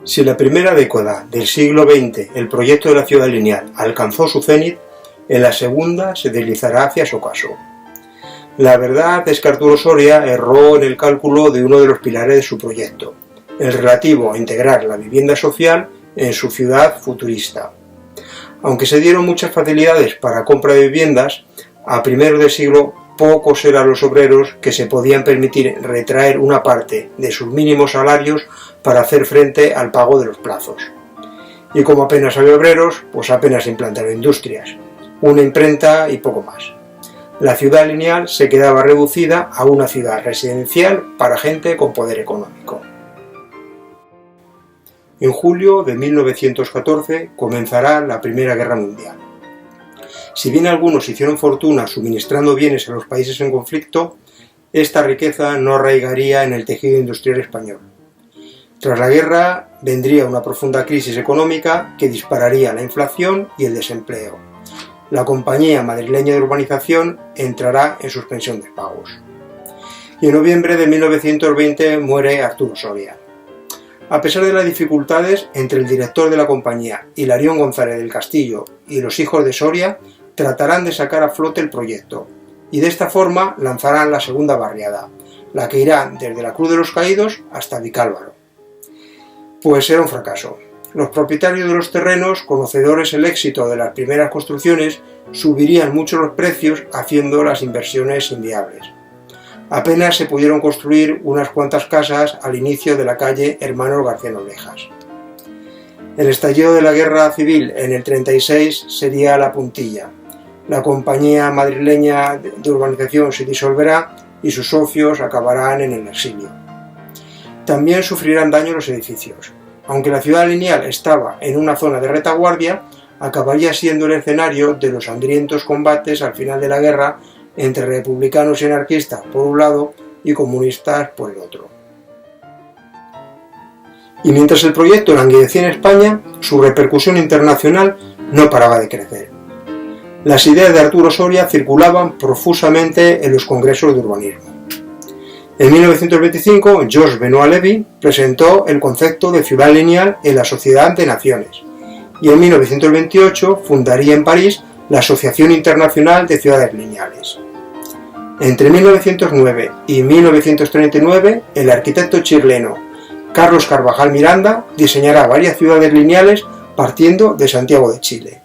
Si en la primera década del siglo XX el proyecto de la ciudad lineal alcanzó su cenit, en la segunda se deslizará hacia su ocaso. La verdad es que Arturo Soria erró en el cálculo de uno de los pilares de su proyecto, el relativo a integrar la vivienda social en su ciudad futurista. Aunque se dieron muchas facilidades para compra de viviendas, a primeros del siglo pocos eran los obreros que se podían permitir retraer una parte de sus mínimos salarios para hacer frente al pago de los plazos. Y como apenas había obreros, pues apenas implantaron industrias, una imprenta y poco más. La ciudad lineal se quedaba reducida a una ciudad residencial para gente con poder económico. En julio de 1914 comenzará la Primera Guerra Mundial. Si bien algunos hicieron fortuna suministrando bienes a los países en conflicto, esta riqueza no arraigaría en el tejido industrial español. Tras la guerra vendría una profunda crisis económica que dispararía la inflación y el desempleo. La Compañía Madrileña de Urbanización entrará en suspensión de pagos. Y en noviembre de 1920 muere Arturo Soria. A pesar de las dificultades entre el director de la compañía, Hilarión González del Castillo, y los hijos de Soria, tratarán de sacar a flote el proyecto, y de esta forma lanzarán la segunda barriada, la que irá desde la Cruz de los Caídos hasta Vicálvaro. Pues será un fracaso. Los propietarios de los terrenos, conocedores el éxito de las primeras construcciones, subirían mucho los precios haciendo las inversiones inviables. Apenas se pudieron construir unas cuantas casas al inicio de la calle Hermanos García Noblejas. El estallido de la guerra civil en el 36 sería la puntilla. La Compañía Madrileña de Urbanización se disolverá y sus socios acabarán en el exilio. También sufrirán daño los edificios. Aunque la ciudad lineal estaba en una zona de retaguardia, acabaría siendo el escenario de los sangrientos combates al final de la guerra entre republicanos y anarquistas por un lado y comunistas por el otro. Y mientras el proyecto languidecía en España, su repercusión internacional no paraba de crecer. Las ideas de Arturo Soria circulaban profusamente en los congresos de urbanismo. En 1925, Georges Benoit Lévy presentó el concepto de ciudad lineal en la Sociedad de Naciones, y en 1928 fundaría en París la Asociación Internacional de Ciudades Lineales. Entre 1909 y 1939, el arquitecto chileno Carlos Carvajal Miranda diseñará varias ciudades lineales partiendo de Santiago de Chile.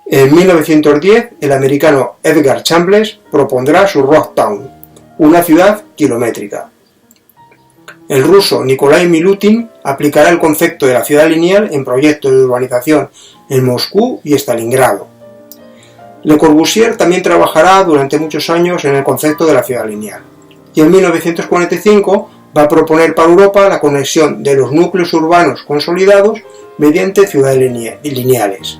En 1910, el americano Edgar Chambliss propondrá su Rock Town, una ciudad kilométrica. El ruso Nikolai Milutin aplicará el concepto de la ciudad lineal en proyectos de urbanización en Moscú y Stalingrado. Le Corbusier también trabajará durante muchos años en el concepto de la ciudad lineal. Y en 1945 va a proponer para Europa la conexión de los núcleos urbanos consolidados mediante ciudades lineales.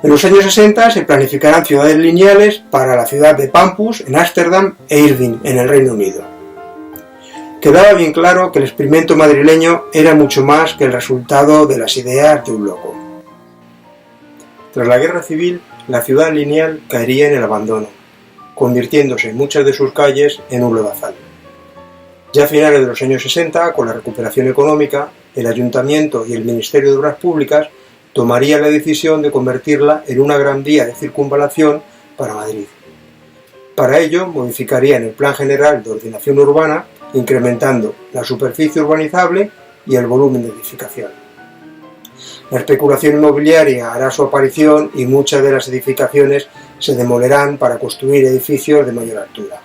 En los años 60 se planificarán ciudades lineales para la ciudad de Pampus en Ámsterdam e Irving en el Reino Unido. Quedaba bien claro que el experimento madrileño era mucho más que el resultado de las ideas de un loco. Tras la guerra civil, la ciudad lineal caería en el abandono, convirtiéndose en muchas de sus calles en un lodazal. Ya a finales de los años 60, con la recuperación económica, el Ayuntamiento y el Ministerio de Obras Públicas tomarían la decisión de convertirla en una gran vía de circunvalación para Madrid. Para ello, modificarían el Plan General de Ordenación Urbana, incrementando la superficie urbanizable y el volumen de edificación. La especulación inmobiliaria hará su aparición y muchas de las edificaciones se demolerán para construir edificios de mayor altura.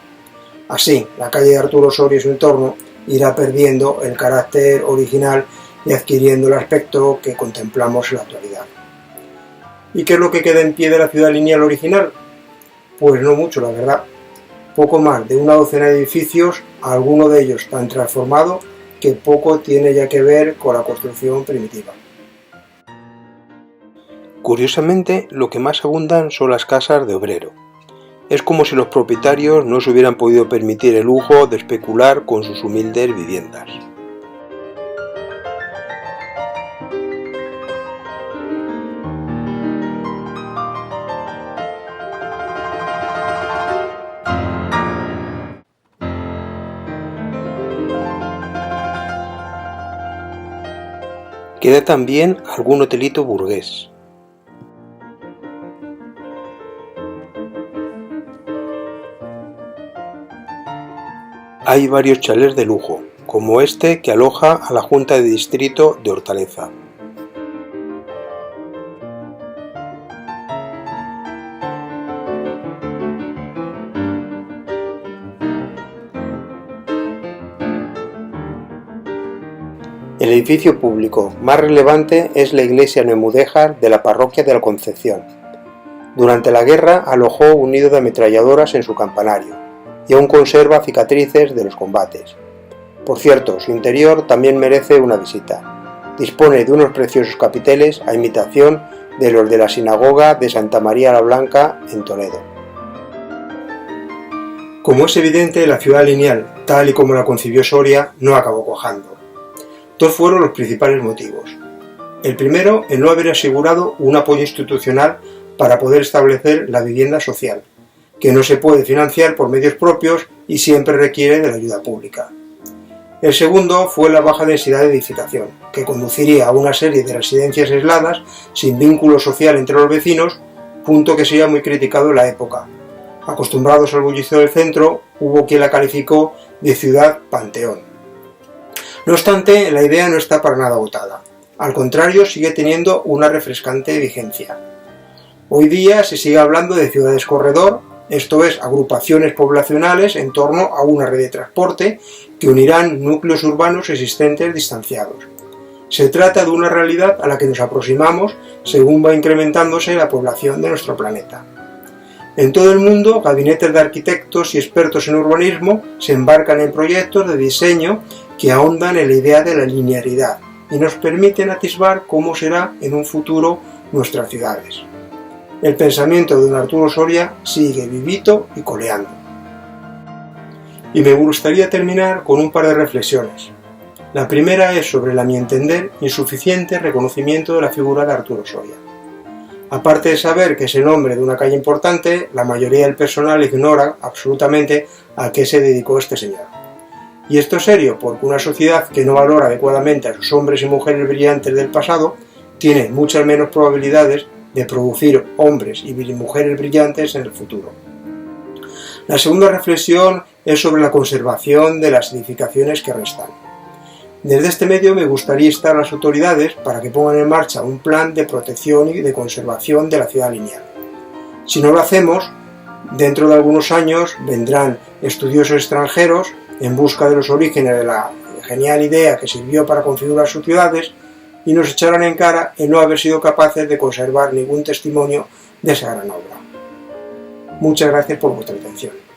Así, la calle de Arturo Soria y su entorno irá perdiendo el carácter original y adquiriendo el aspecto que contemplamos en la actualidad. ¿Y qué es lo que queda en pie de la ciudad lineal original? Pues no mucho, la verdad. Poco más de una docena de edificios, alguno de ellos tan transformado que poco tiene ya que ver con la construcción primitiva. Curiosamente, lo que más abundan son las casas de obrero. Es como si los propietarios no se hubieran podido permitir el lujo de especular con sus humildes viviendas. Queda también algún hotelito burgués. Hay varios chalés de lujo, como este que aloja a la Junta de Distrito de Hortaleza. El edificio público más relevante es la iglesia neomudéjar de la parroquia de la Concepción. Durante la guerra alojó un nido de ametralladoras en su campanario y aún conserva cicatrices de los combates. Por cierto, su interior también merece una visita. Dispone de unos preciosos capiteles a imitación de los de la sinagoga de Santa María la Blanca en Toledo. Como es evidente, la ciudad lineal, tal y como la concibió Soria, no acabó cuajando. Dos fueron los principales motivos. El primero, el no haber asegurado un apoyo institucional para poder establecer la vivienda social, que no se puede financiar por medios propios y siempre requiere de la ayuda pública. El segundo fue la baja densidad de edificación, que conduciría a una serie de residencias aisladas sin vínculo social entre los vecinos, punto que sería muy criticado en la época. Acostumbrados al bullicio del centro, hubo quien la calificó de ciudad panteón. No obstante, la idea no está para nada agotada. Al contrario, sigue teniendo una refrescante vigencia. Hoy día se sigue hablando de ciudades corredor, esto es, agrupaciones poblacionales en torno a una red de transporte que unirán núcleos urbanos existentes distanciados. Se trata de una realidad a la que nos aproximamos según va incrementándose la población de nuestro planeta. En todo el mundo, gabinetes de arquitectos y expertos en urbanismo se embarcan en proyectos de diseño que ahondan en la idea de la linearidad y nos permiten atisbar cómo será en un futuro nuestras ciudades. El pensamiento de don Arturo Soria sigue vivito y coleando. Y me gustaría terminar con un par de reflexiones. La primera es sobre el, a mi entender, insuficiente reconocimiento de la figura de Arturo Soria. Aparte de saber que es el nombre de una calle importante, la mayoría del personal ignora absolutamente a qué se dedicó este señor. Y esto es serio, porque una sociedad que no valora adecuadamente a sus hombres y mujeres brillantes del pasado tiene muchas menos probabilidades de producir hombres y mujeres brillantes en el futuro. La segunda reflexión es sobre la conservación de las edificaciones que restan. Desde este medio me gustaría instar a las autoridades para que pongan en marcha un plan de protección y de conservación de la ciudad lineal. Si no lo hacemos, dentro de algunos años vendrán estudiosos extranjeros en busca de los orígenes de la genial idea que sirvió para configurar sus ciudades y nos echarán en cara el no haber sido capaces de conservar ningún testimonio de esa gran obra. Muchas gracias por vuestra atención.